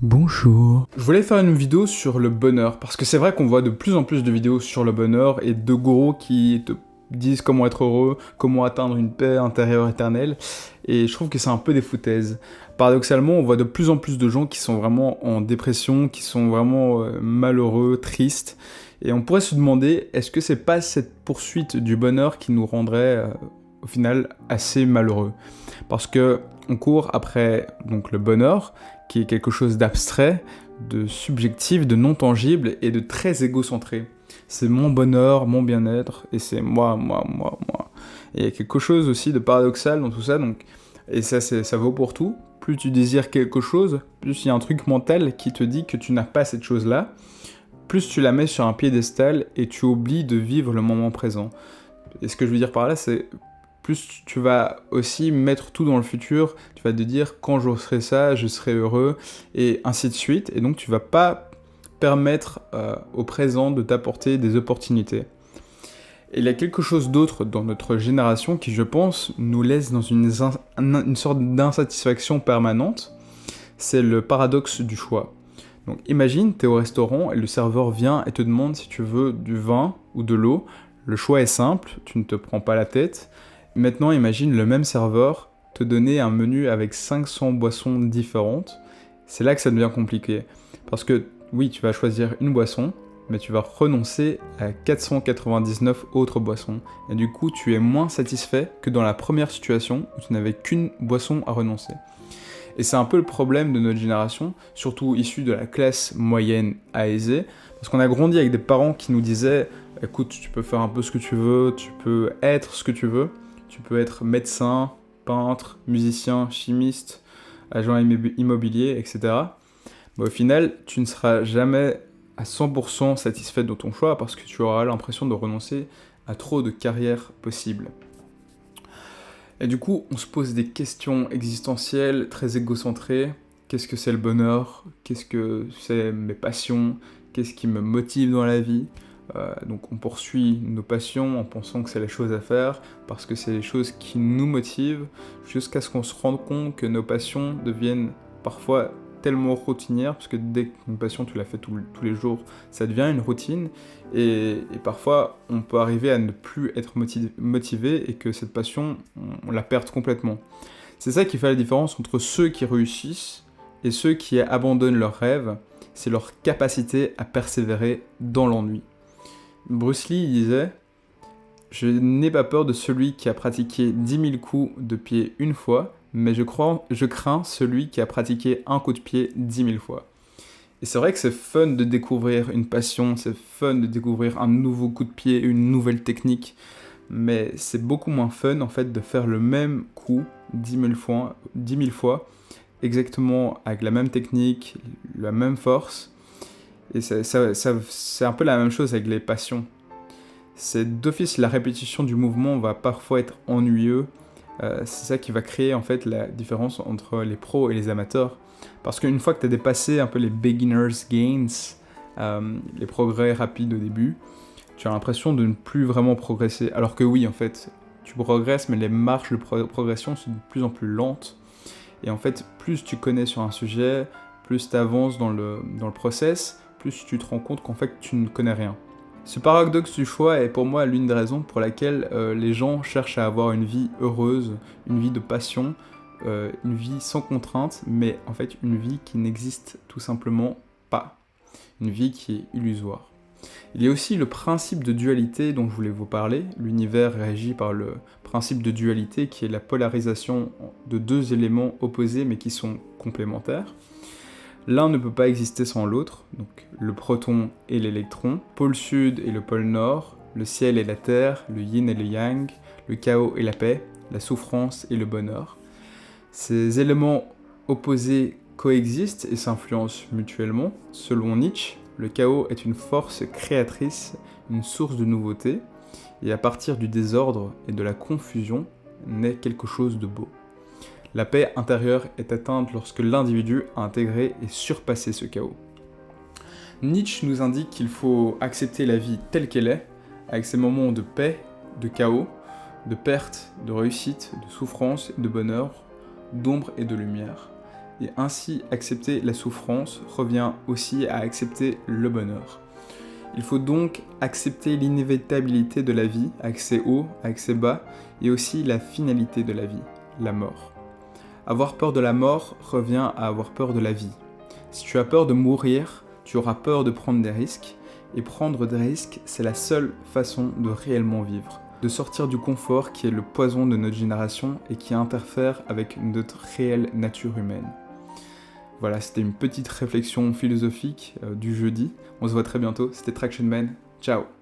Bonjour. Je voulais faire une vidéo sur le bonheur, parce que c'est vrai qu'on voit de plus en plus de vidéos sur le bonheur et de gourous qui te disent comment être heureux, comment atteindre une paix intérieure éternelle, et je trouve que c'est un peu des foutaises. Paradoxalement, on voit de plus en plus de gens qui sont vraiment en dépression, qui sont vraiment malheureux, tristes, et on pourrait se demander, est-ce que c'est pas cette poursuite du bonheur qui nous rendrait au final assez malheureux? Parce que on court après donc le bonheur, qui est quelque chose d'abstrait, de subjectif, de non tangible et de très égocentré. C'est mon bonheur, mon bien-être, et c'est moi, moi, moi, moi. Et il y a quelque chose aussi de paradoxal dans tout ça, donc, et ça vaut pour tout. Plus tu désires quelque chose, plus il y a un truc mental qui te dit que tu n'as pas cette chose-là, plus tu la mets sur un piédestal et tu oublies de vivre le moment présent. Et ce que je veux dire par là, c'est plus tu vas aussi mettre tout dans le futur, tu vas te dire quand je ferai ça, je serai heureux, et ainsi de suite, et donc tu vas pas permettre au présent de t'apporter des opportunités. Et il y a quelque chose d'autre dans notre génération qui, je pense, nous laisse dans une sorte d'insatisfaction permanente, c'est le paradoxe du choix. Donc imagine, tu es au restaurant et le serveur vient et te demande si tu veux du vin ou de l'eau. Le choix est simple, tu ne te prends pas la tête. Maintenant imagine le même serveur te donner un menu avec 500 boissons différentes. C'est là que ça devient compliqué. Parce que oui, tu vas choisir une boisson, mais tu vas renoncer à 499 autres boissons. Et du coup, tu es moins satisfait que dans la première situation où tu n'avais qu'une boisson à renoncer. Et c'est un peu le problème de notre génération, surtout issue de la classe moyenne à aisée, parce qu'on a grandi avec des parents qui nous disaient « Écoute, tu peux faire un peu ce que tu veux, tu peux être ce que tu veux, tu peux être médecin, peintre, musicien, chimiste, agent immobilier, etc. » Mais au final, tu ne seras jamais à 100% satisfait de ton choix parce que tu auras l'impression de renoncer à trop de carrières possibles. Et du coup, on se pose des questions existentielles très égocentrées. Qu'est-ce que c'est le bonheur? Qu'est-ce que c'est mes passions? Qu'est-ce qui me motive dans la vie? Donc on poursuit nos passions en pensant que c'est les choses à faire, parce que c'est les choses qui nous motivent, jusqu'à ce qu'on se rende compte que nos passions deviennent parfois tellement routinières, parce que dès qu'une passion tu la fais tous les jours, ça devient une routine, et parfois on peut arriver à ne plus être motivé et que cette passion, on la perde complètement. C'est ça qui fait la différence entre ceux qui réussissent et ceux qui abandonnent leurs rêves, c'est leur capacité à persévérer dans l'ennui. Bruce Lee disait « Je n'ai pas peur de celui qui a pratiqué 10 000 coups de pied une fois, mais je crains celui qui a pratiqué un coup de pied 10 000 fois. » Et c'est vrai que c'est fun de découvrir une passion, c'est fun de découvrir un nouveau coup de pied, une nouvelle technique, mais c'est beaucoup moins fun en fait de faire le même coup 10 000 fois, exactement avec la même technique, la même force. Et c'est un peu la même chose avec les passions. C'est d'office la répétition du mouvement va parfois être ennuyeux. C'est ça qui va créer en fait la différence entre les pros et les amateurs. Parce qu'une fois que tu as dépassé un peu les beginners gains, les progrès rapides au début, tu as l'impression de ne plus vraiment progresser. Alors que oui, en fait, tu progresses, mais les marches de progression sont de plus en plus lentes. Et en fait, plus tu connais sur un sujet, plus tu avances dans le process, plus tu te rends compte qu'en fait tu ne connais rien. Ce paradoxe du choix est pour moi l'une des raisons pour laquelle les gens cherchent à avoir une vie heureuse, une vie de passion, une vie sans contrainte, mais en fait une vie qui n'existe tout simplement pas. Une vie qui est illusoire. Il y a aussi le principe de dualité dont je voulais vous parler. L'univers est régi par le principe de dualité qui est la polarisation de deux éléments opposés mais qui sont complémentaires. L'un ne peut pas exister sans l'autre, donc le proton et l'électron, pôle sud et le pôle nord, le ciel et la terre, le yin et le yang, le chaos et la paix, la souffrance et le bonheur. Ces éléments opposés coexistent et s'influencent mutuellement. Selon Nietzsche, le chaos est une force créatrice, une source de nouveauté, et à partir du désordre et de la confusion naît quelque chose de beau. La paix intérieure est atteinte lorsque l'individu a intégré et surpassé ce chaos. Nietzsche nous indique qu'il faut accepter la vie telle qu'elle est, avec ses moments de paix, de chaos, de perte, de réussite, de souffrance et de bonheur, d'ombre et de lumière. et ainsi accepter la souffrance revient aussi à accepter le bonheur. Il faut donc accepter l'inévitabilité de la vie, avec ses hauts, avec ses bas, et aussi la finalité de la vie, la mort. Avoir peur de la mort revient à avoir peur de la vie. Si tu as peur de mourir, tu auras peur de prendre des risques, et prendre des risques, c'est la seule façon de réellement vivre, de sortir du confort qui est le poison de notre génération et qui interfère avec notre réelle nature humaine. Voilà, c'était une petite réflexion philosophique du jeudi. On se voit très bientôt, c'était Traction Man, ciao!